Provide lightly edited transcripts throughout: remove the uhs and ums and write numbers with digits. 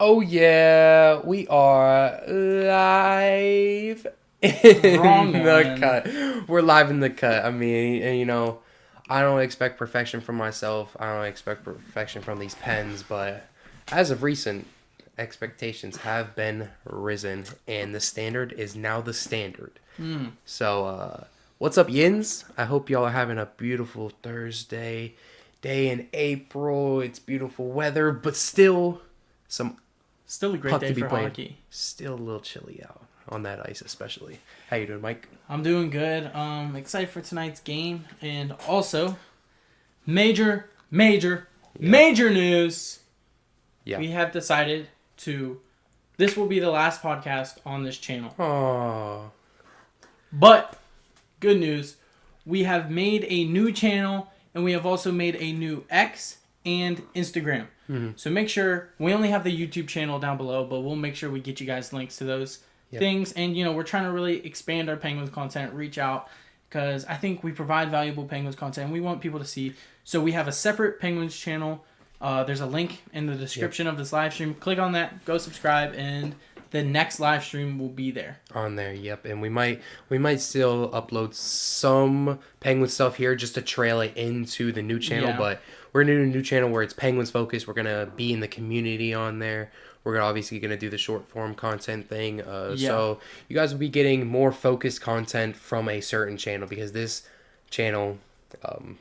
Oh yeah, we are live Wrong in the one. cut. We're live in the cut. I mean, and, I don't expect perfection from myself. I don't expect perfection from these pens, but as of recent, expectations have been risen, and the standard is now the standard. So, what's up, Yins? I hope y'all are having a beautiful Thursday day in April. It's beautiful weather, but still some Still a great puck day to be for played. hockey. Still a little chilly out on that ice, especially. How you doing, Mike? I'm doing good. Excited for tonight's game, and also major news. Yeah. We have decided to. This will be the last podcast on this channel. Oh. But good news, we have made a new channel, and we have also made a new X and Instagram. So make sure, we only have the YouTube channel down below, but we'll make sure we get you guys links to those things. And, we're trying to really expand our Penguins content, reach out, because I think we provide valuable Penguins content, and we want people to see. So we have a separate Penguins channel. There's a link in the description of this live stream. Click on that, go subscribe, and the next live stream will be there. On there, yep. And we might still upload some Penguin stuff here just to trail it into the new channel, but we're gonna do a new channel where it's Penguins focused. We're gonna be in the community on there. We're obviously gonna do the short form content thing. So you guys will be getting more focused content from a certain channel, because this channel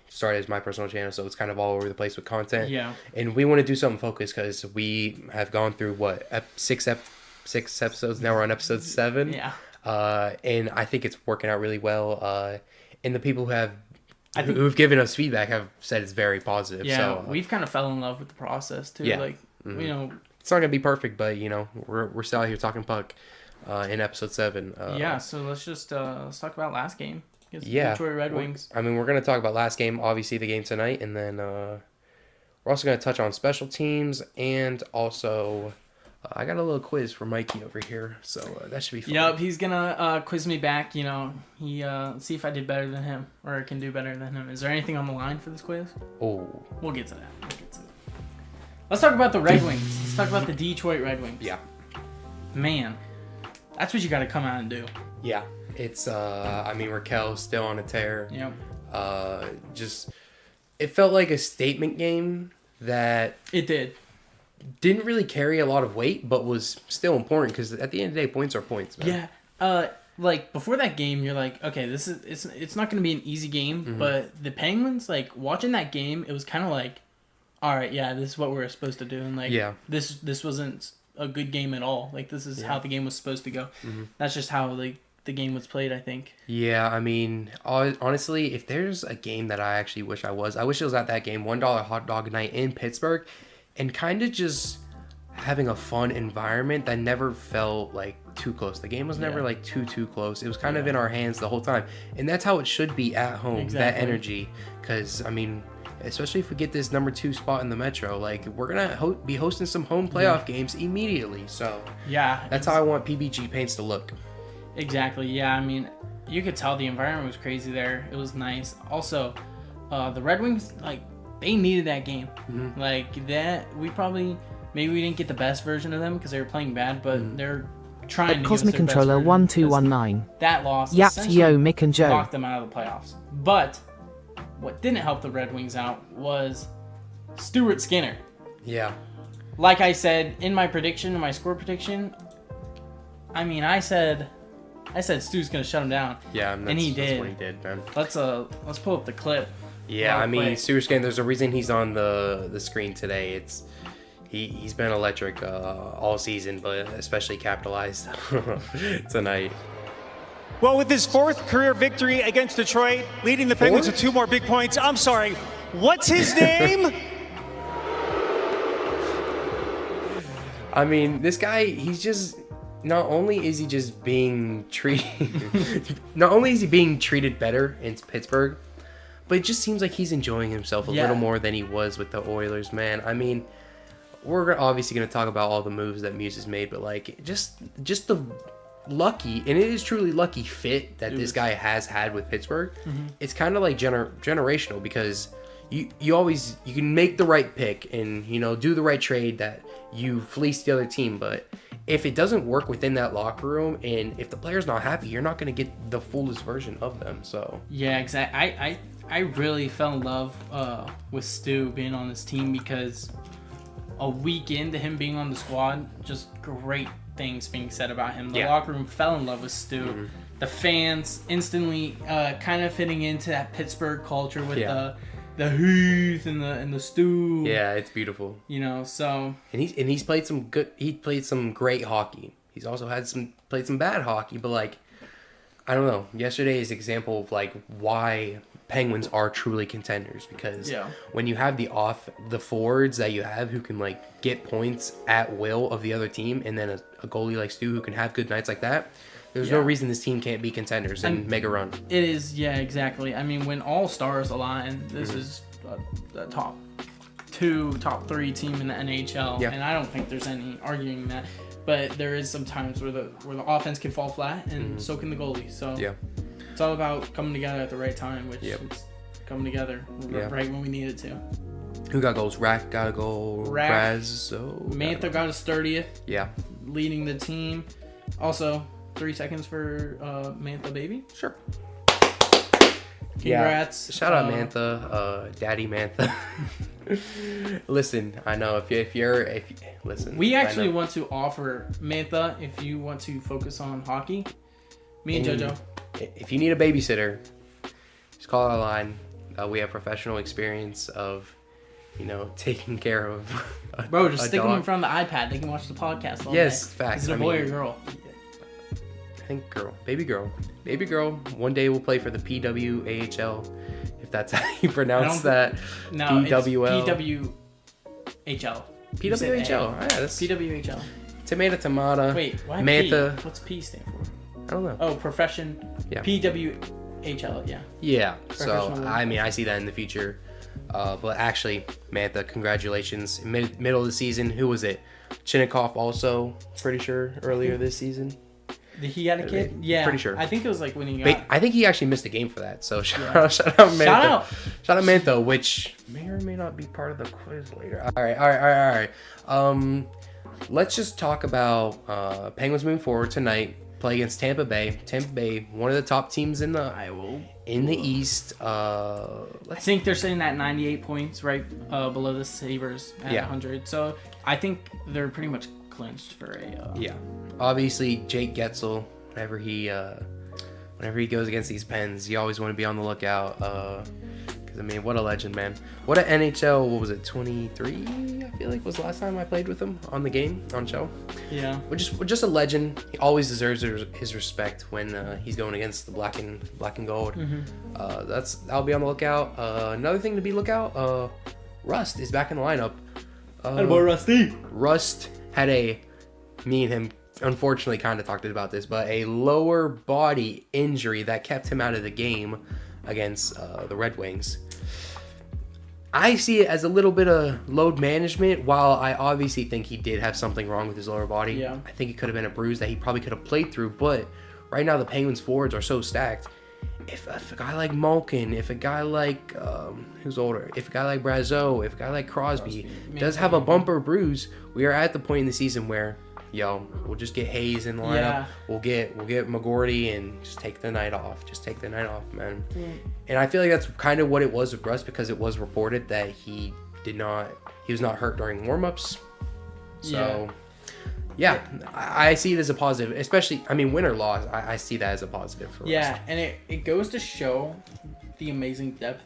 started as my personal channel, so it's kind of all over the place with content. Yeah. And we want to do something focused because we have gone through six episodes. Now we're on episode 7. Yeah. And I think it's working out really well. And the people who've given us feedback have said it's very positive. Yeah, so, we've kind of fell in love with the process too. Yeah. It's not gonna be perfect, but we're still out here talking puck in episode 7. So let's talk about last game against the Yeah. Detroit Red Wings. We're gonna talk about last game, obviously the game tonight, and then we're also gonna touch on special teams, and also I got a little quiz for Mikey over here, so that should be fun. Yep, he's gonna quiz me back. He see if I did better than him or I can do better than him. Is there anything on the line for this quiz? Oh, We'll get to that. Let's talk about the Red Wings. Let's talk about the Detroit Red Wings. yeah. Man, that's what you got to come out and do. Yeah, it's Raquel's still on a tear. Yep. It felt like a statement game that It did. didn't really carry a lot of weight, but was still important, because at the end of the day, points are points, man. Yeah. Like before that game, you're like, okay, it's not going to be an easy game, but the Penguins, like watching that game, it was kind of like, all right, yeah, this is what we're supposed to do, and like, this wasn't a good game at all. Like, this is how the game was supposed to go. That's just how the game was played, I think. Yeah, honestly, if there's a game that I actually wish I wish it was at that game, $1 hot dog night in Pittsburgh, and kind of just having a fun environment that never felt like too close. The game was never like too close. It was kind of in our hands the whole time, and that's how it should be at home. Exactly. That energy, because especially if we get this number 2 spot in the Metro, like we're gonna be hosting some home playoff games immediately. So that's how I want PBG Paints to look. Exactly. Yeah, you could tell the environment was crazy there. It was nice. Also, the Red Wings, like, they needed that game. Like that, maybe we didn't get the best version of them because they were playing bad, but they're trying to give us Cosmic their best Controller version, 1219. that loss Yaps, essentially yo, Mick and Joe. knocked them out of the playoffs. But what didn't help the Red Wings out was Stuart Skinner. Yeah. Like I said in my score prediction, I said Stu's gonna shut him down. Yeah, and he did. That's what he did, man. Let's pull up the clip. Yeah, Stuart Skinner, there's a reason he's on the screen today. He's been electric all season, but especially capitalized tonight. Well, with his 4th career victory against Detroit, leading the Penguins to 2 more big points. I'm sorry, what's his name? This guy, he's just, not only is he just being treated, not only is he being treated better in Pittsburgh, but it just seems like he's enjoying himself a little more than he was with the Oilers, man. We're obviously going to talk about all the moves that Muse has made, but like just the lucky, and it is truly lucky fit that this guy has had with Pittsburgh. It's kind of like generational, because you always you can make the right pick and do the right trade that you fleece the other team, but if it doesn't work within that locker room and if the player's not happy, you're not going to get the fullest version of them. So yeah, exactly. I really fell in love with Stu being on this team because a week into him being on the squad, just great things being said about him. The locker room fell in love with Stu. Mm-hmm. The fans instantly kind of fitting into that Pittsburgh culture with the Heath and the Stu. Yeah, it's beautiful. So and he's played some good. He played some great hockey. He's also played some bad hockey, but like I don't know. Yesterday's example of like why Penguins are truly contenders, because when you have the forwards that you have who can like get points at will of the other team, and then a goalie like Stu who can have good nights like that, there's no reason this team can't be contenders and make a run. It is, exactly. I mean, when all stars align, this is the top 2, top 3 team in the NHL, and I don't think there's any arguing that. But there is some times where the offense can fall flat, and so can the goalie. So it's all about coming together at the right time, which is coming together right when we need it to. Who got goals? Rack got a goal. Brazo. Mantha got his 30th. Yeah. Leading the team. Also, 3 seconds for Mantha, baby. Sure. Congrats. Yeah. Shout out Mantha, Daddy Mantha. Listen, I know if you listen. We actually want to offer Mantha, if you want to focus on hockey, me and JoJo. If you need a babysitter, just call our line. We have professional experience of, taking care of Bro, just stick them in front of the iPad. They can watch the podcast all day. Facts. Is it a boy or girl? I think girl. Baby girl. One day we'll play for the PWAHL, if that's how you pronounce that. No, PWL. It's PWHL. PWHL. Yeah, that's PWHL. Tomato. Wait, why Mantha. P? What's P stand for? I don't know. Oh, profession. Yeah. PWHL, Yeah, so, I mean, I see that in the future. But actually, Mantha, congratulations. Middle of the season, who was it? Chinnikov also, pretty sure, earlier this season. Did he had a kid? Yeah. Pretty sure. I think it was like when he got... I think he actually missed a game for that, so shout out Mantha. Shout out Mantha, which may or may not be part of the quiz later. All right. Let's just talk about Penguins moving forward tonight. Play against Tampa Bay. Tampa Bay, one of the top teams in the East. I think they're sitting at 98 points, right below the Sabres at 100. So I think they're pretty much clinched for a. Obviously, Jake Getzel, whenever he goes against these Pens, you always want to be on the lookout. Because I mean, what a legend, man! What an NHL. What was it? 23. I feel like was the last time I played with him on the game on show. Yeah. We're just a legend. He always deserves his respect when he's going against the black and gold. Mm-hmm. I'll be on the lookout. Another thing to be lookout. Rust is back in the lineup. Attaboy, Rusty. Rust had me and him unfortunately kind of talked about this, but a lower body injury that kept him out of the game against the Red Wings. I see it as a little bit of load management. While I obviously think he did have something wrong with his lower body, I think it could have been a bruise that he probably could have played through. But right now the Penguins forwards are so stacked. If a guy like Malkin, if a guy like who's older, if a guy like Brazo, if a guy like Crosby does have a bumper bruise, we are at the point in the season where we'll just get Hayes in the lineup. Yeah. We'll get McGordy and just take the night off. Just take the night off, man. Yeah. And I feel like that's kind of what it was with Russ, because it was reported that he was not hurt during warm-ups. So, I see it as a positive, especially, I mean, win or loss, I see that as a positive for Russ. And it goes to show the amazing depth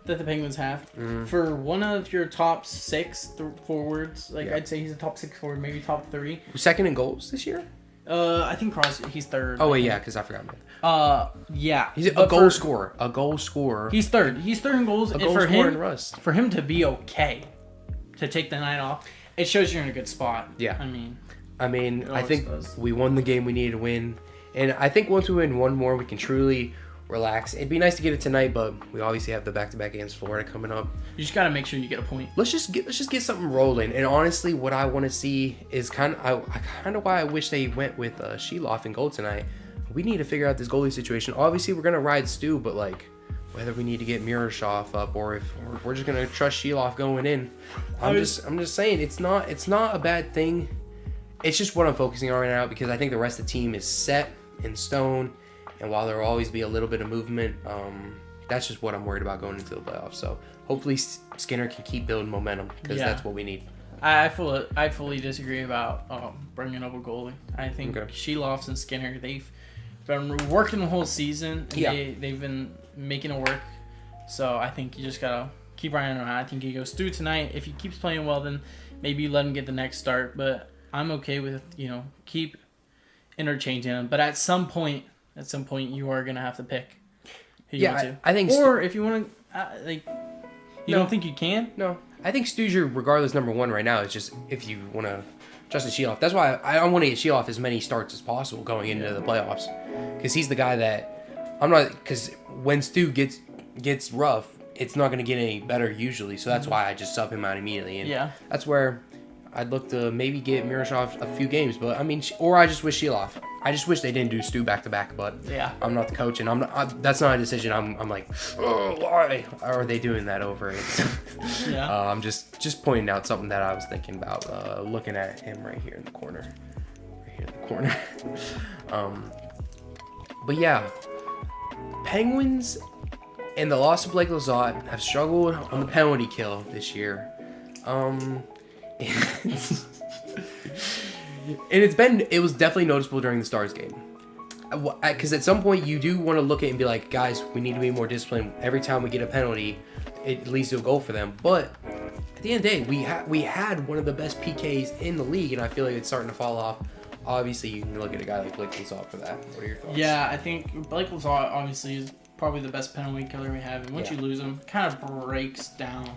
that the Penguins have. For one of your top 6 forwards, I'd say he's a top 6 forward, maybe top 3. Second in goals this year? I think Crosby, he's third. Oh wait, because I forgot. He's a goal scorer. A goal scorer. He's third. He's third in goals. A goal scorer in Rust. For him to be okay, to take the night off, it shows you're in a good spot. Yeah. I mean, I think we won the game we needed to win, and I think once we win one more, we can truly relax. It'd be nice to get it tonight, but we obviously have the back-to-back against Florida coming up. You just gotta make sure you get a point. Let's just get something rolling. And honestly, what I want to see is kind of why I wish they went with Sheloff in goal tonight. We need to figure out this goalie situation. Obviously, we're gonna ride Stu, but whether we need to get Miroshov up or if we're just gonna trust Sheeloff going in. I'm just saying it's not a bad thing. It's just what I'm focusing on right now because I think the rest of the team is set in stone, and while there will always be a little bit of movement, that's just what I'm worried about going into the playoffs. So hopefully Skinner can keep building momentum because that's what we need. I fully disagree about bringing up a goalie. I think Sheeloff and Skinner, they've been working the whole season. And they've been making it work. So I think you just gotta keep running around. I think he goes through tonight. If he keeps playing well, then maybe you let him get the next start. But I'm okay with keep interchanging him. But at some point you are gonna have to pick who you want to. I think. Or if you want to, don't think you can? No. I think Stuger, regardless, number one right now is just if you want to Justin Sheeloff. That's why I want to get Sheeloff as many starts as possible going into the playoffs, because he's the guy that I'm not. Because when Stu gets rough, it's not going to get any better usually. So that's why I just sub him out immediately. And that's where I'd look to maybe get Miroshov a few games, but I mean, or I just wish Sheeloff. I just wish they didn't do Stu back to back, but I'm not the coach, and that's not a decision. I'm like, oh, why are they doing that over it? I'm just pointing out something that I was thinking about, looking at him right here in the corner, But yeah, Penguins and the loss of Blake Lizotte have struggled on the penalty kill this year. And it was definitely noticeable during the Stars game. Because at some point you do want to look at it and be like, guys, we need to be more disciplined. Every time we get a penalty, it leads to a goal for them. But at the end of the day, we had one of the best PKs in the league, and I feel like it's starting to fall off. Obviously, you can look at a guy like Blake Lizotte for that. What are your thoughts? Yeah, I think Blake Lizotte obviously is probably the best penalty killer we have, and once you lose him, kind of breaks down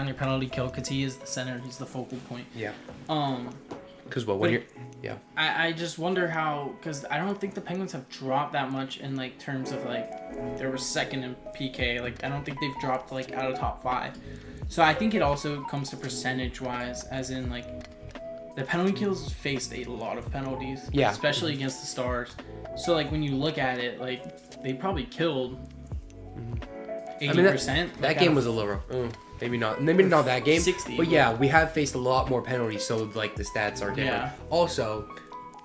your penalty kill because he is the center, he's the focal point. Yeah. Because I just wonder how, because I don't think the Penguins have dropped that much in terms of they were second in PK. I don't think they've dropped out of top 5. So I think it also comes to percentage wise, as in the penalty kills faced a lot of penalties, especially against the Stars. So when you look at it, they probably killed 80%. That game was a little rough. Maybe not that game. 60. But yeah, we have faced a lot more penalties, so the stats are different. Yeah. Also,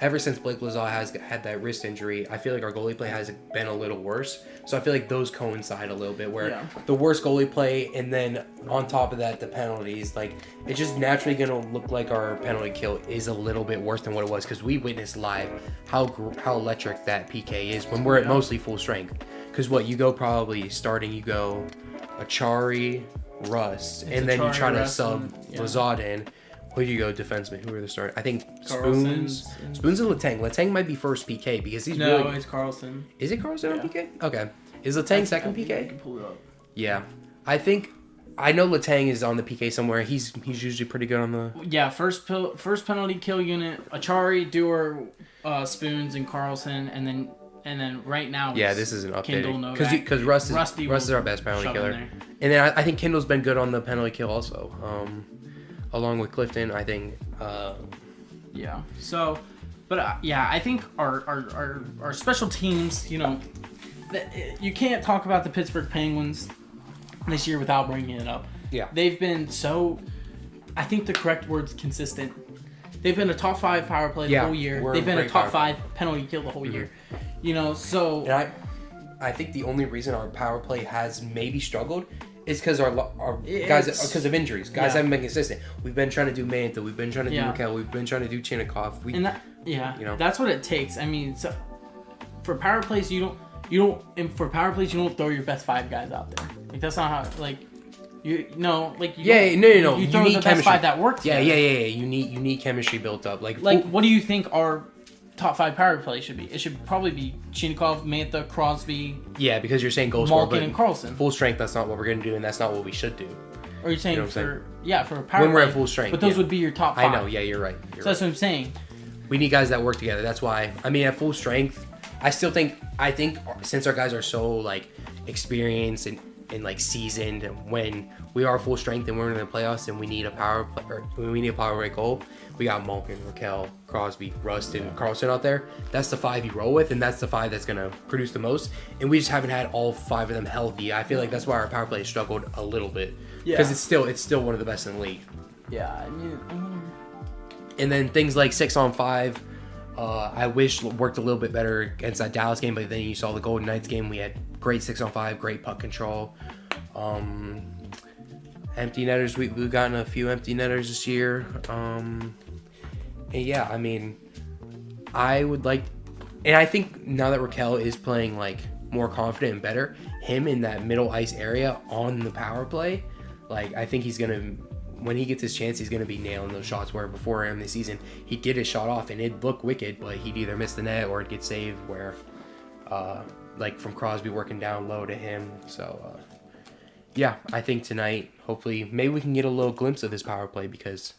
ever since Blake Lizotte has had that wrist injury, I feel like our goalie play has been a little worse. So I feel like those coincide a little bit, where the worst goalie play, and then on top of that, the penalties. It's just naturally going to look like our penalty kill is a little bit worse than what it was, because we witnessed live how electric that PK is when we're at mostly full strength. Because you go probably starting, you go Achari, Rust, and then you try to sub Lizotte in. Who do you go defenseman? Who are the starters? I think Spoons and Letang. Letang might be first PK because he's it's Carlson. Is it Carlson on PK? Okay. Is Letang second PK? You can pull it up. Yeah. I know Letang is on the PK somewhere. He's usually pretty good on the... first penalty kill unit, Achari, Dewar, Spoons, and Carlson, and then right now this isn't Kindle, updated. Because Rust is our best penalty killer. And then I think Kindle's been good on the penalty kill also. Along with Clifton, I think. So, but I think our special teams, you can't talk about the Pittsburgh Penguins this year without bringing it up. Yeah. They've been I think the correct word's consistent. They've been a top 5 power play the whole year. They've been a top 5 penalty kill the whole year. So. And I think the only reason our power play has maybe struggled is because our guys, because of injuries. Guys haven't been consistent. We've been trying to do Mantha. We've been trying to do Raquel. We've been trying to do Chinnikov. That's what it takes. I mean, so for power plays, you don't throw your best 5 guys out there. That's not how You throw the best 5 that work together. You need chemistry built up. What do you think our top 5 power play should be? It should probably be Chinnikov, Mantha, Crosby. Yeah, because you're saying goal scorer, but and Carlson. Full strength. That's not what we're gonna do, and that's not what we should do. Or you're saying for a power when we're play, at full strength. But those would be your top 5. I know. Yeah, you're right. That's what I'm saying. We need guys that work together. That's why. I mean, at full strength, I think since our guys are so experienced and and like seasoned, when we are full strength and we're in the playoffs and we need a power play goal, we got Malkin, Raquel, Crosby, Rust, and Carlson out there. That's the 5 you roll with, and that's the 5 that's gonna produce the most. And we just haven't had all 5 of them healthy. I feel like that's why our power play struggled a little bit, because it's still one of the best in the league. Yeah, I mean, and then things like 6-on-5. I wish worked a little bit better against that Dallas game, but then you saw the Golden Knights game. We had great 6-on-5, great puck control. Empty netters, we've gotten a few empty netters this year. And yeah, I mean, I would like, and I think now that Raquel is playing like more confident and better, him in that middle ice area on the power play, like I think he's gonna, when he gets his chance, he's going to be nailing those shots, where before him this season, he'd get his shot off and it'd look wicked, but he'd either miss the net or it'd get saved, where, like from Crosby working down low to him. So, yeah, I think tonight, hopefully, maybe we can get a little glimpse of this power play, because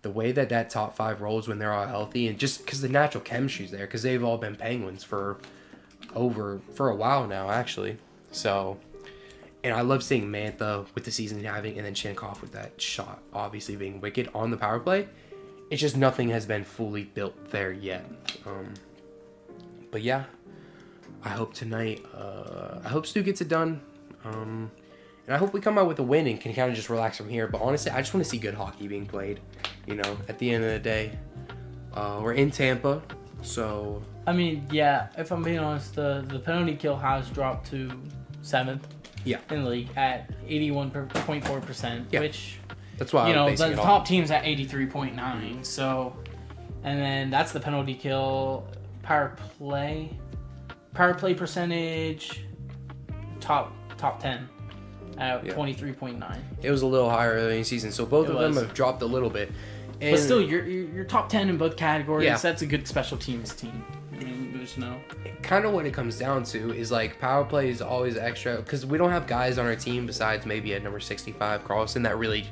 the way that top 5 rolls when they're all healthy, and just because the natural chemistry's there, because they've all been Penguins for a while now, actually. So... And I love seeing Mantha with the season having, and then Chinkov with that shot obviously being wicked on the power play. It's just nothing has been fully built there yet. But yeah, I hope tonight, I hope Stu gets it done. And I hope we come out with a win and can kind of just relax from here. But honestly, I just want to see good hockey being played, you know, at the end of the day. We're in Tampa, so... I mean, yeah, if I'm being honest, the penalty kill has dropped to 7th. Yeah. In the league at 81.4%, yeah. which, that's why, you know, the top team's at 83.9. So, and then that's the penalty kill, power play percentage, top 10 at 23.9. It was a little higher early in the season, so both of them have dropped a little bit. And but still, you're top 10 in both categories. Yeah. That's a good special teams team. I mean, there's no... Kind of what it comes down to is like power play is always extra, because we don't have guys on our team besides maybe at number 65 Carlson that really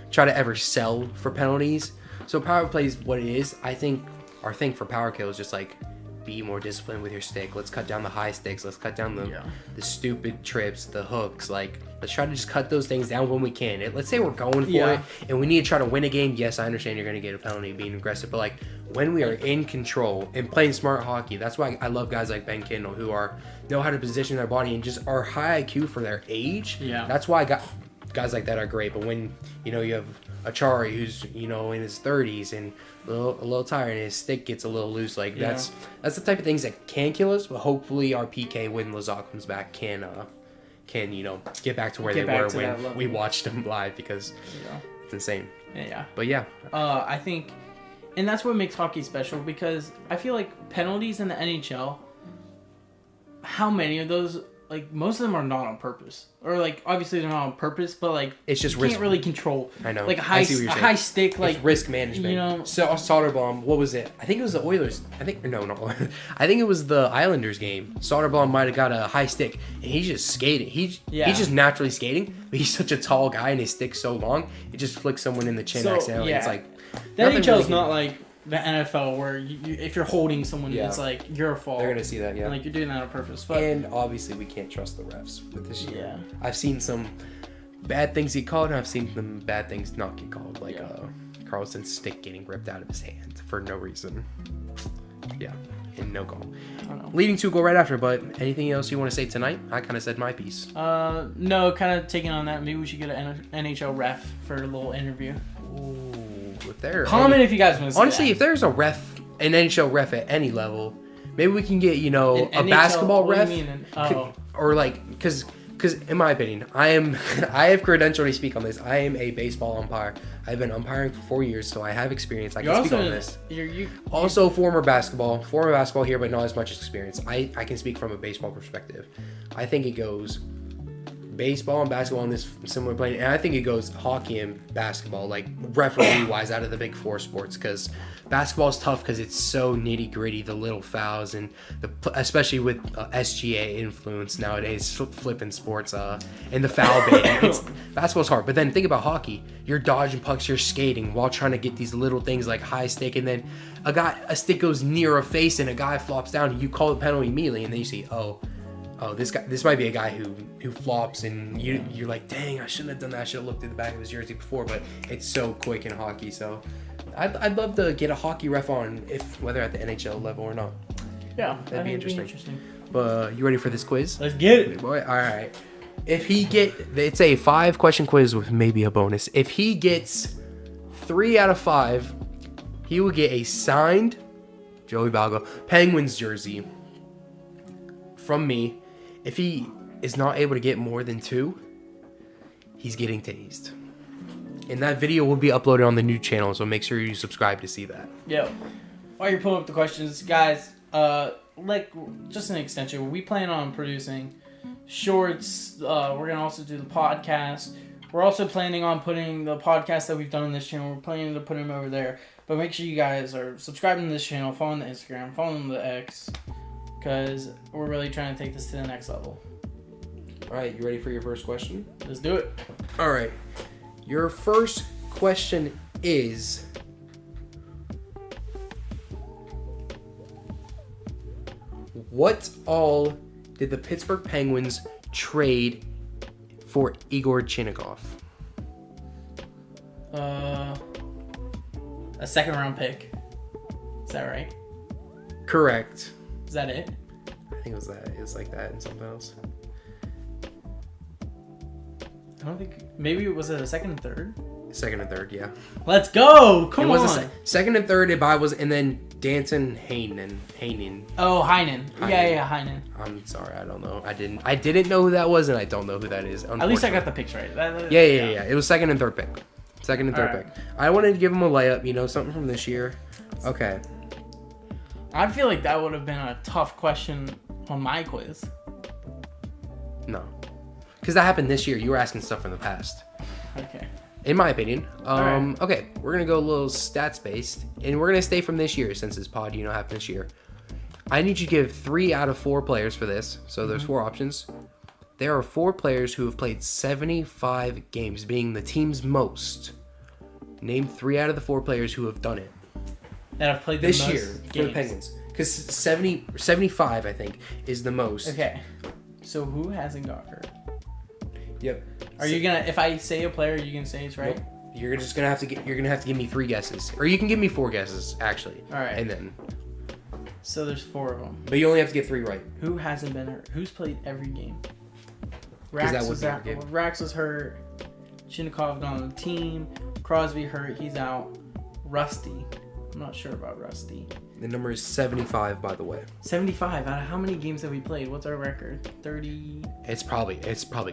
try to ever sell for penalties. So power play is what it is. I think our thing for power kill is just like, be more disciplined with your stick. Let's cut down the high sticks. Let's cut down the stupid trips, the hooks. Like, let's try to just cut those things down when we can. Let's say we're going for it and we need to try to win a game. Yes, I understand you're going to get a penalty being aggressive, but like when we are in control and playing smart hockey, that's why I love guys like Ben Kindle who know how to position their body and just are high IQ for their age. Yeah. That's why guys like that are great. But when, you know, you have Achari who's, you know, in his 30s and a little tired and his stick gets a little loose, like that's the type of things that can kill us. But hopefully our PK when Lazar comes back can you know, get back to where they were when we watched them live, because it's insane. Yeah. But yeah, I think, and that's what makes hockey special, because I feel like penalties in the NHL, how many of those, like most of them are not on purpose, or like obviously they're not on purpose, but like it's just you risk. Can't really control. I know. Like a high stick, like it's risk management. You know, so Soderblom, what was it? I think it was the Oilers. I think it was the Islanders game. Soderblom might have got a high stick, and he's just skating. He's just naturally skating, but he's such a tall guy, and his stick's so long, it just flicks someone in the chin accidentally. It's like the NHL is not like the NFL where if you're holding someone, it's like your fault. They're gonna see that, like you're doing that on purpose. But and obviously we can't trust the refs with this year. Yeah. I've seen some bad things get called, and I've seen some bad things not get called, like Carlson's stick getting ripped out of his hand for no reason. Yeah, and no goal. Leading to a goal right after. But anything else you want to say tonight? I kind of said my piece. No, kind of taking on that. Maybe we should get an NHL ref for a little interview. Ooh. If there comment if you guys want to see honestly that. If there's an NHL ref at any level, maybe we can get, you know, a NHL, basketball ref or like, because in my opinion, I have credential to speak on this. I am a baseball umpire. I've been umpiring for 4 years, so I have experience. I can speak on this. Also former basketball here, but not as much experience. I can speak from a baseball perspective. I think it goes baseball and basketball in this similar plane, and I think it goes hockey and basketball, like referee wise, out of the big four sports, because basketball is tough because it's so nitty gritty, the little fouls, and especially with SGA influence nowadays, flipping sports, and the foul baiting. Basketball's hard, but then think about hockey. You're dodging pucks, you're skating while trying to get these little things like high stick, and then a stick goes near a face and a guy flops down, and you call the penalty immediately, and then you see, oh, this might be a guy who flops, and you're like, dang, I shouldn't have done that. I should have looked at the back of his jersey before, but it's so quick in hockey. So I'd love to get a hockey ref on, whether at the NHL level or not. Yeah, that'd be interesting. But you ready for this quiz? Let's get it. Boy, all right. It's a 5-question quiz with maybe a bonus. If he gets 3 out of 5, he will get a signed Joey Balgo Penguins jersey from me. If he is not able to get more than 2, he's getting tased. And that video will be uploaded on the new channel, so make sure you subscribe to see that. Yo, while you're pulling up the questions, guys, just an extension. We plan on producing shorts. We're gonna also do the podcast. We're also planning on putting the podcast that we've done on this channel. We're planning to put them over there. But make sure you guys are subscribing to this channel, following the Instagram, following the X, because we're really trying to take this to the next level. All right, you ready for your first question? Let's do it. All right. Your first question is, what all did the Pittsburgh Penguins trade for Igor Chinnikov? A 2nd-round pick. Is that right? Correct. Is that it? I think it was that. It was like that and something else. I don't think. Maybe it was a 2nd and 3rd. 2nd and 3rd, yeah. Let's go! Come on. It was 2nd and 3rd. And then Danton Heinen. Oh, Heinen. Yeah, Heinen. I'm sorry, I don't know. I didn't know who that was, and I don't know who that is. At least I got the picks right. Yeah. It was 2nd and 3rd pick. 2nd and 3rd pick. I wanted to give him a layup, something from this year. Okay. I feel like that would have been a tough question on my quiz. No. Because that happened this year. You were asking stuff from the past. Okay. In my opinion. Right. Okay, we're going to go a little stats-based. And we're going to stay from this year since this pod, happened this year. I need you to give 3 out of 4 players for this. So there's 4 options. There are 4 players who have played 75 games, being the team's most. Name 3 out of the 4 players who have done it. That have played this the most year games. for the Penguins. Because 75, I think, is the most. Okay. So who hasn't got hurt? Yep. Are you gonna? If I say a player, you can say it's right. Nope. You're just gonna have to give me 3 guesses, or you can give me 4 guesses actually. All right. And then. So there's 4 of them. But you only have to get 3 right. Who hasn't been hurt? Who's played every game? Rax was out. Rax was hurt. Chinnikov gone on the team. Crosby hurt. He's out. Rusty. I'm not sure about Rusty. The number is 75, by the way. 75. Out of how many games have we played? What's our record? 30. It's probably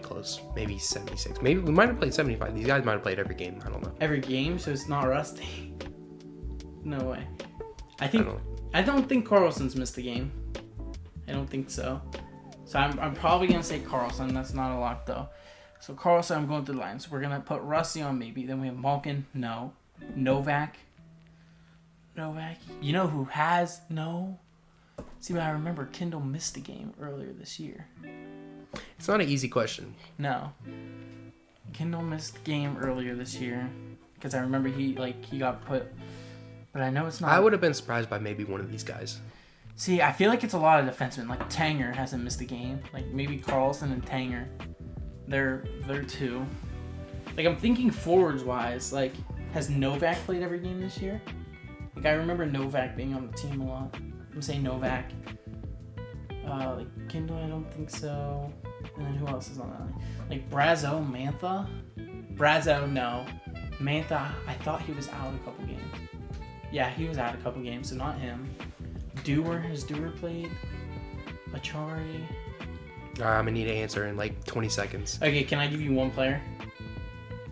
close. Maybe 76. Maybe we might have played 75. These guys might have played every game. I don't know. Every game, so it's not Rusty. No way. I don't think Carlson's missed a game. I don't think so. So I'm probably gonna say Carlson. That's not a lock though. So Carlson, I'm going through the lines. We're gonna put Rusty on maybe. Then we have Malkin. No. Novak. You know who has? No. See, but I remember Kendall missed a game earlier this year. It's not an easy question. No. Kendall missed a game earlier this year because I remember he got put. But I know it's not. I would have been surprised by maybe one of these guys. See, I feel like it's a lot of defensemen. Like Tanger hasn't missed a game. Like maybe Carlson and Tanger. They're 2. Like I'm thinking forwards wise. Like has Novak played every game this year? Like I remember Novak being on the team a lot. I'm saying Novak. Like Kendall, I don't think so. And then who else is on that line? Like Brazo, Mantha. Brazo, no. Mantha, I thought he was out a couple games. Yeah, he was out a couple games, so not him. Has Dewar played? Achari? I'm gonna need an answer in like 20 seconds. Okay, can I give you 1 player?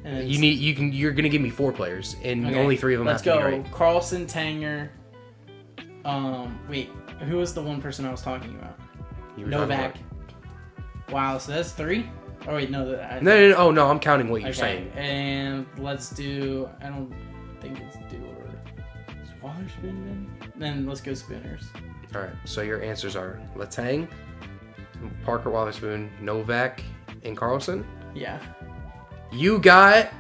And then you're gonna give me 4 players, and only 3 of them have to be right. Let's go. Carlson, Tanger. Wait, who was the one person I was talking about? Novak. Wow, so that's 3. Oh wait, no. No. Oh no, I'm counting what you're saying. And let's do. I don't think it's Dewar. Is Watherspoon in? Then let's go Spinners. All right. So your answers are Letang, Parker Watherspoon, Novak, and Carlson. Yeah. You got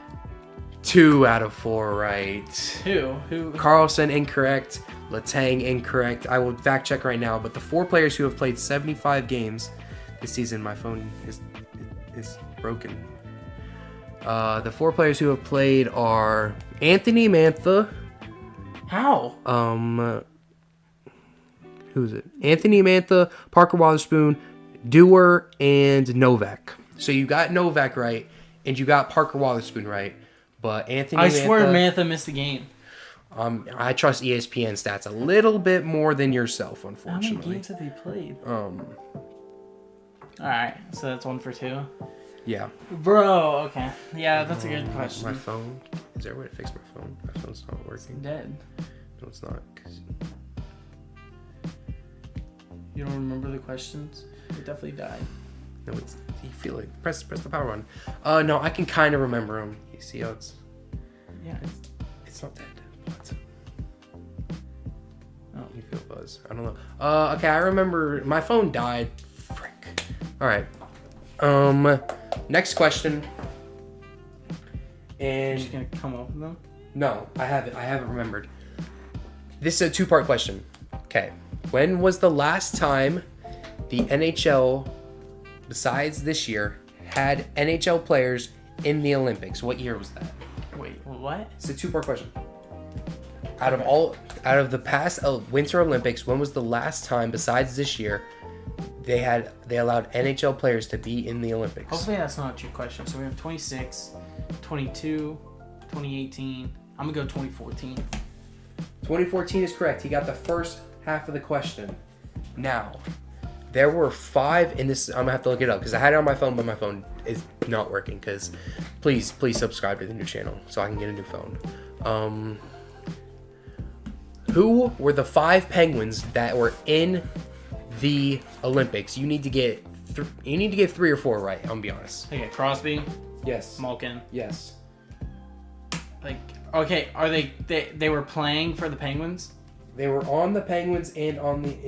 2 out of 4 right. Who? Carlson incorrect. Letang incorrect. I will fact check right now, but the 4 players who have played 75 games, this season my phone is broken. The 4 players who have played are Anthony Mantha. How? Who's it? Anthony Mantha, Parker Wotherspoon, Dewar, and Novak. So you got Novak right, and you got Parker Wotherspoon right, but Anthony. I swear Mantha missed a game. I trust ESPN stats a little bit more than yourself, unfortunately. How many games have they played? All right, so that's 1 for 2. Yeah. Bro, okay. Yeah, that's a good question. My phone. Is there a way to fix my phone? My phone's not working. It's dead. No, it's not. 'Cause... You don't remember the questions? It definitely died. No, it's. You feel it. Press the power button. No, I can kind of remember them. You see how it's. Yeah. It's not dead. What? Oh. You feel buzz. I don't know. Okay, I remember my phone died. Frick. All right. Next question. You're And just gonna come up with them? no, I haven't remembered. This is a 2-part question. Okay. When was the last time the NHL, besides this year, had NHL players in the Olympics? What year was that? Wait, what? It's a 2-part question. Out of the past Winter Olympics, when was the last time, besides this year, they allowed NHL players to be in the Olympics? Hopefully that's not a trick question. So we have 26, 22, 2018. I'm gonna go 2014. 2014 is correct. He got the first half of the question. Now, there were 5 in this. I'm gonna have to look it up because I had it on my phone, but my phone is not working. Because please subscribe to the new channel so I can get a new phone. Who were the 5 Penguins that were in the Olympics? You need to get 3 or 4 right. I'm gonna be honest. Okay, Crosby, Yes. Malkin. Yes. Like, okay, are they were playing for the Penguins? They were on the Penguins and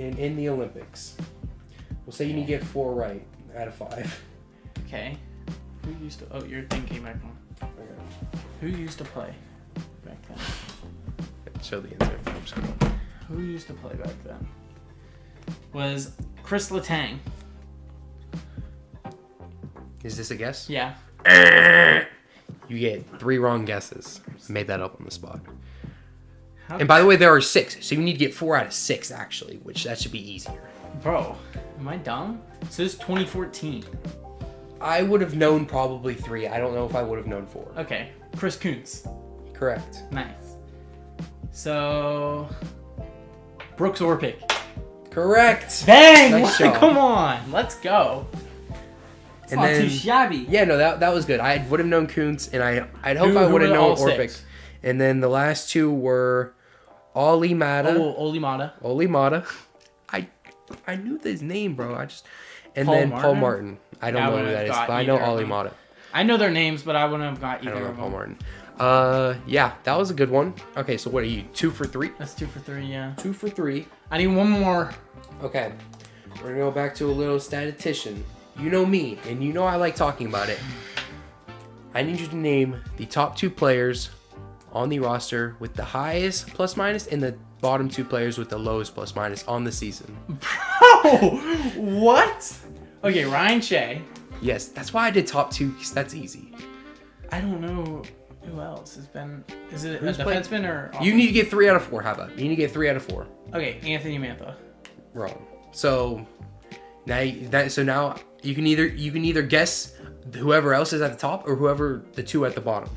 in the Olympics. We'll say you need to get 4 right out of 5. Okay. Who used to? Oh, you're thinking back on. Okay. Who used to play back then? Show the answer. I'm just gonna... Who used to play back then? Was Chris Letang? Is this a guess? Yeah. You get 3 wrong guesses. I made that up on the spot. How And by the way, there are 6, so you need to get 4 out of 6 actually, which that should be easier. Bro, am I dumb? So this is 2014. I would have known probably 3. I don't know if I would have known 4. Okay, Chris Kuntz. Correct. Nice. So Brooks Orpik. Correct. Bang! Nice job. Come on, let's go. It's not too shabby. Yeah, no, that was good. I would have known Kuntz, and I'd hope Who I would have were known all Orpik. 6? And then the last 2 were Olli Mata. Oh, Olli Mata. Olli Mata. I knew his name, bro. And Paul then Martin? Paul Martin. I don't Yeah, I know who wouldn't that have is, got but I know either of Olli them. Mata. I know their names, but I wouldn't have got I either don't know of Paul them. Martin. Yeah, that was a good one. Okay, so what are you? 2 for 3? That's 2 for 3, yeah. 2 for 3. I need one more. Okay, we're gonna go back to a little statistician. You know me, and you know I like talking about it. I need you to name the top 2 players on the roster with the highest plus minus and the bottom 2 players with the lowest plus minus on the season. Bro, what? Okay, Ryan Shea. Yes, that's why I did top 2, because that's easy. I don't know who else has been. Is it Who's a played- defenseman or? You need to get 3 out of 4. How about? You need to get 3 out of 4. Okay, Anthony Mantha. Wrong. So now you can either guess whoever else is at the top or whoever the 2 at the bottom.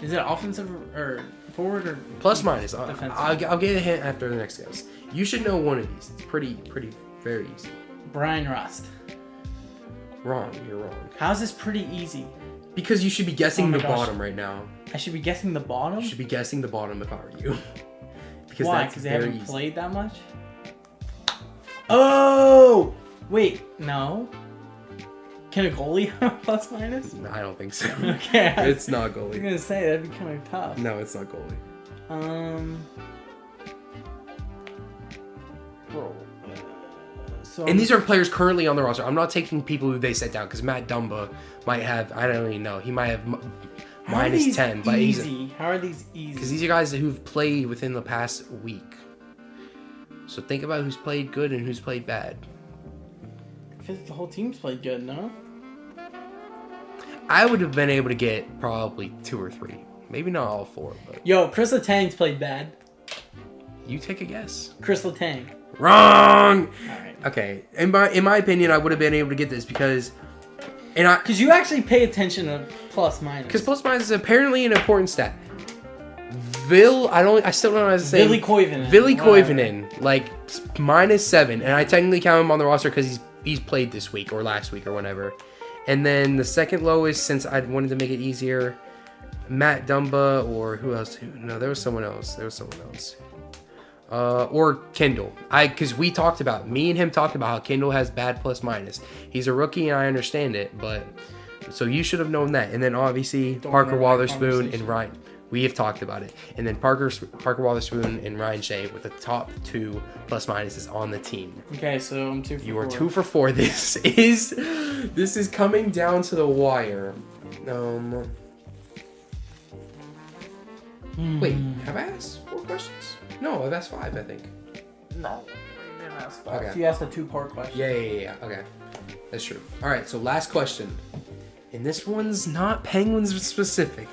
Is it offensive or forward or Plus minus. defensive? I'll get a hint after the next guess. You should know one of these. It's pretty very easy. Brian Rust. Wrong. You're wrong. How's this pretty easy? Because you should be guessing Oh my the gosh. bottom right now. I should be guessing the bottom. You should be guessing the bottom if I were you. Because Why? that's Because they very haven't easy. played that much. Oh wait, no. Can a goalie have plus minus? I don't think so. Okay, It's not I was goalie. gonna say that'd be kind of tough. No, it's not goalie. Bro. So And these are players currently on the roster. I'm not taking people who they set down because Matt Dumba might have. I don't even know. He might have How are minus these 10, but he's easy. How are these easy? because these are guys who've played within the past week. So think about who's played good and who's played bad. feel like the whole team's played good, no? I would have been able to get probably 2 or 3. Maybe not all 4, but... Yo, Chris Letang's played bad. You take a guess. Chris Letang. Wrong! Alright. Okay. In my opinion, I would have been able to get this because... Because you actually pay attention to plus minus. Because plus minus is apparently an important stat. I still don't know how to say. Billy Koivunen. Billy Koivunen, like -7, and I technically count him on the roster because he's played this week or last week or whenever. And then the second lowest, since I wanted to make it easier, Matt Dumba or who else? No, there was someone else. Or Kendall. Because me and him talked about how Kendall has bad plus minus. He's a rookie and I understand it, but so you should have known that. And then obviously Parker Wotherspoon and Ryan. We have talked about it. And then Parker Wotherspoon and Ryan Shea with the top 2 plus minuses on the team. Okay, so I'm 2 for 4. You are 2 for 4. This is coming down to the wire. Wait, have I asked 4 questions? No, I've asked 5, I think. No, you didn't ask 5. Okay. You asked a 2-part question. Yeah. Okay. That's true. Alright, so last question. And this one's not Penguins specific,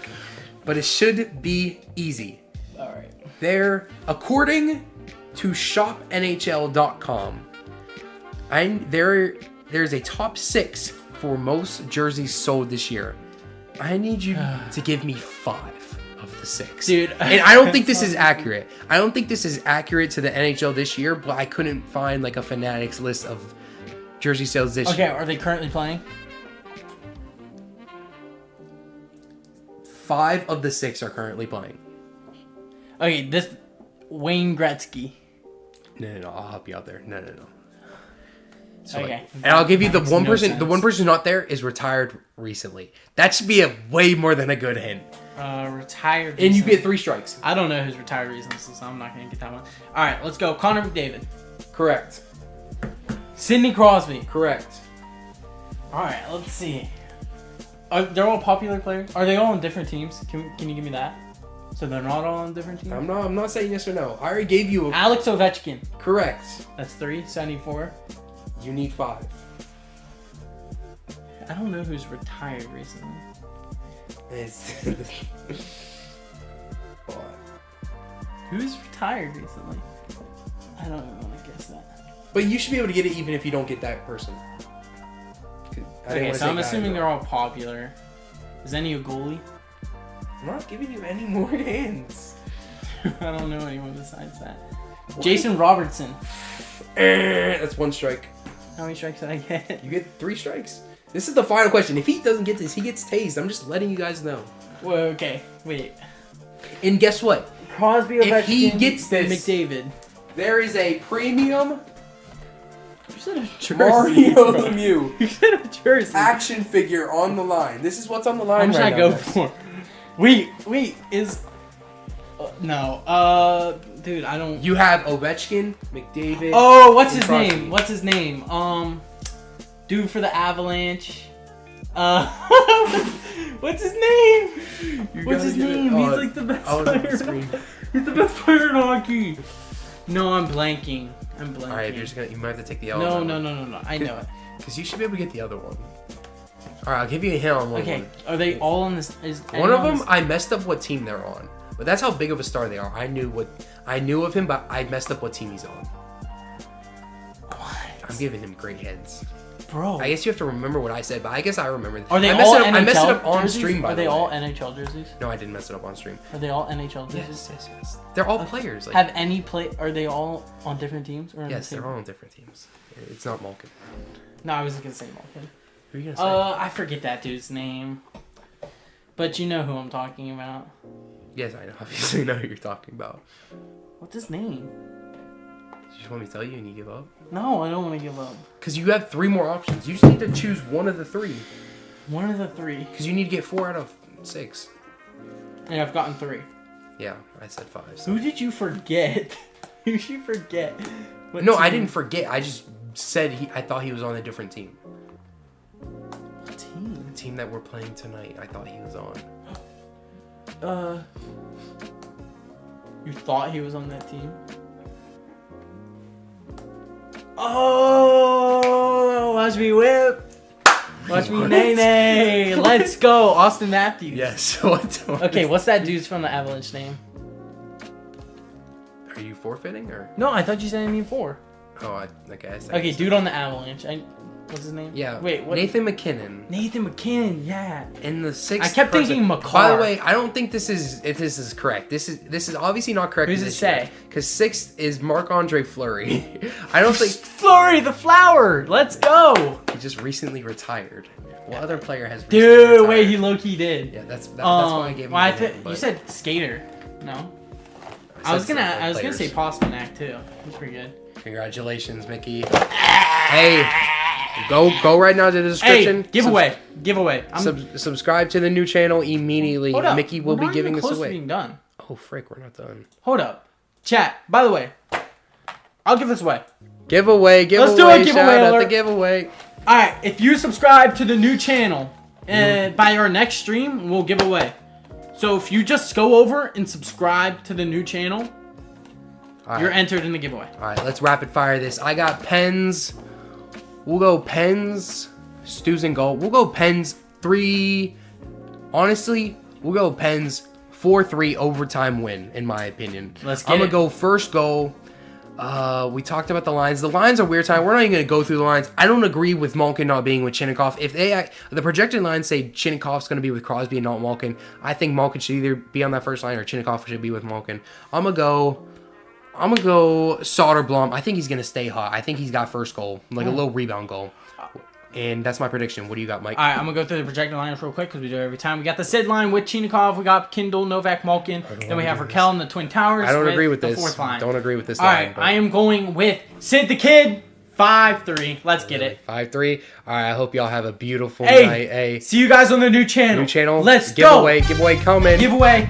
but it should be easy. Alright. According to shopnhl.com, there's a top 6 for most jerseys sold this year. I need you to give me 5 of the 6. Dude. And I don't think this is accurate. I don't think this is accurate to the NHL this year, but I couldn't find like a Fanatics list of jersey sales this year. Okay, are they currently playing? 5 of the 6 are currently playing. Okay, this Wayne Gretzky. No, I'll help you out there. No. So Okay. and I'll give you the one person. sense. The one person who's not there is retired recently. That should be a way more than a good hint. Retired. And you recently. get 3 strikes. I don't know who's retired recently, so I'm not gonna get that one. All right, let's go. Connor McDavid. Correct. Sidney Crosby. Correct. All right, let's see. They're all popular players. Are they all on different teams? Can you give me that? So they're not all on different teams. I'm not saying yes or no. I already gave you a Alex Ovechkin. correct. That's 3. 74. You need 5. I don't know who's retired recently. It's Who's retired recently? I don't even want to guess that. But you should be able to get it even if you don't get that person. Okay, so I'm assuming they're all popular. Is any a goalie? I'm not giving you any more hints. I don't know anyone besides that. Jason Robertson. That's 1 strike. How many strikes did I get? You get 3 strikes. This is the final question. If he doesn't get this, he gets tased. I'm just letting you guys know. Well, okay, wait. And guess what? Crosby, Ovechkin, If he gets this, McDavid. there is a premium You said a jersey. Mario bro. Lemieux You said a jersey. action figure on the line. This is what's on the line How much should right I now. go for? Wait, is... no, dude, I don't... You have Ovechkin, McDavid. Oh, what's and his Crosby. name? What's his name? Dude for the Avalanche. What's his name? What's his name? He's like the best player. He's the best player in hockey. No, I'm blanking. All right, you might have to take the L. No. I know it. Because you should be able to get the other one. All right, I'll give you a hint on one. Okay, are they all on this? Is One of them, I messed up what team they're on. But that's how big of a star they are. I knew of him, but I messed up what team he's on. What? I'm giving him great heads. Bro. I guess you have to remember what I said, but I guess I remember. Are they I all messed NHL I messed it up on jerseys? stream, by Are the they way. all NHL jerseys? No, I didn't mess it up on stream. Are they all NHL jerseys? Yes. They're all players. Like, Have any play? Are they all on different teams? Or yes, they're all on different teams. It's not Malkin. No, I wasn't gonna say Malkin. Who are you gonna say? I forget that dude's name. But you know who I'm talking about. Yes, I obviously know who you're talking about. What's his name? You just want me to tell you and you give up? No, I don't want to give up. Because you have 3 more options. You just need to choose one of the 3. One of the 3. Because you need to get 4 out of 6. Yeah, I've gotten 3. Yeah, I said 5. So. Who did you forget? Who did you forget? What No, I team? didn't forget. I just said I thought he was on a different team. What team? The team that we're playing tonight, I thought he was on. You thought he was on that team? Oh, Watch me whip. Watch me nay. Let's go. Austin Matthews. Yes. What? Okay, what's that dude's from the Avalanche name? Are you forfeiting or? No, I thought you said I mean 4. Oh, okay. Okay, dude on the Avalanche. What's his name? Yeah. Wait, what? Nathan McKinnon. Nathan McKinnon, yeah. In the 6th. I kept thinking McCarr. By the way, I don't think this is correct. This is obviously not correct. Who's it say? Because 6th is Marc-Andre Fleury. I don't think Flurry the Flower. Let's go. he just recently retired. What other player has? Dude, retired? wait, he low-key did. Yeah, that's why I gave him. Well, the name, you said Skater. No. I I was said gonna players. say Pasternak too. He's pretty good. Congratulations, Mickey. Hey, go right now to the description. Hey, giveaway. Subscribe to the new channel immediately. Hold up. Mickey will We're be not giving even this close to away. being done. Oh frick, we're not done. Hold up, chat. By the way, I'll give this away. Giveaway. Let's do a giveaway Shout out the alert. giveaway. All right, if you subscribe to the new channel, by our next stream, we'll give away. So if you just go over and subscribe to the new channel, you're entered in the giveaway. All right, let's rapid fire this. I got Pens. We'll go Pens. Stu's in goal. We'll go Pens 3. Honestly, we'll go Pens 4-3 overtime win, in my opinion. Let's get I'm going it. to go first goal. We talked about the lines. The lines are weird time. We're not even going to go through the lines. I don't agree with Malkin not being with Chinnikov. If the projected lines say Chinnikov's going to be with Crosby and not Malkin, I think Malkin should either be on that first line or Chinnikov should be with Malkin. I'm going to go Soderblom. I think he's going to stay hot. I think he's got first goal, like a little rebound goal. And that's my prediction. What do you got, Mike? All right, I'm going to go through the projected lines real quick because we do it every time. We got the Sid line with Chinikov. We got Kindle, Novak, Malkin. Then we have Raquel and the Twin Towers. I don't agree with the this. Fourth line. Don't agree with this All line. right, I am going with Sid the Kid, 5-3. Let's get it. 5-3. All right, I hope y'all have a beautiful Hey, night. Hey, see you guys on the new channel. new channel. Let's Giveaway go. coming. Giveaway.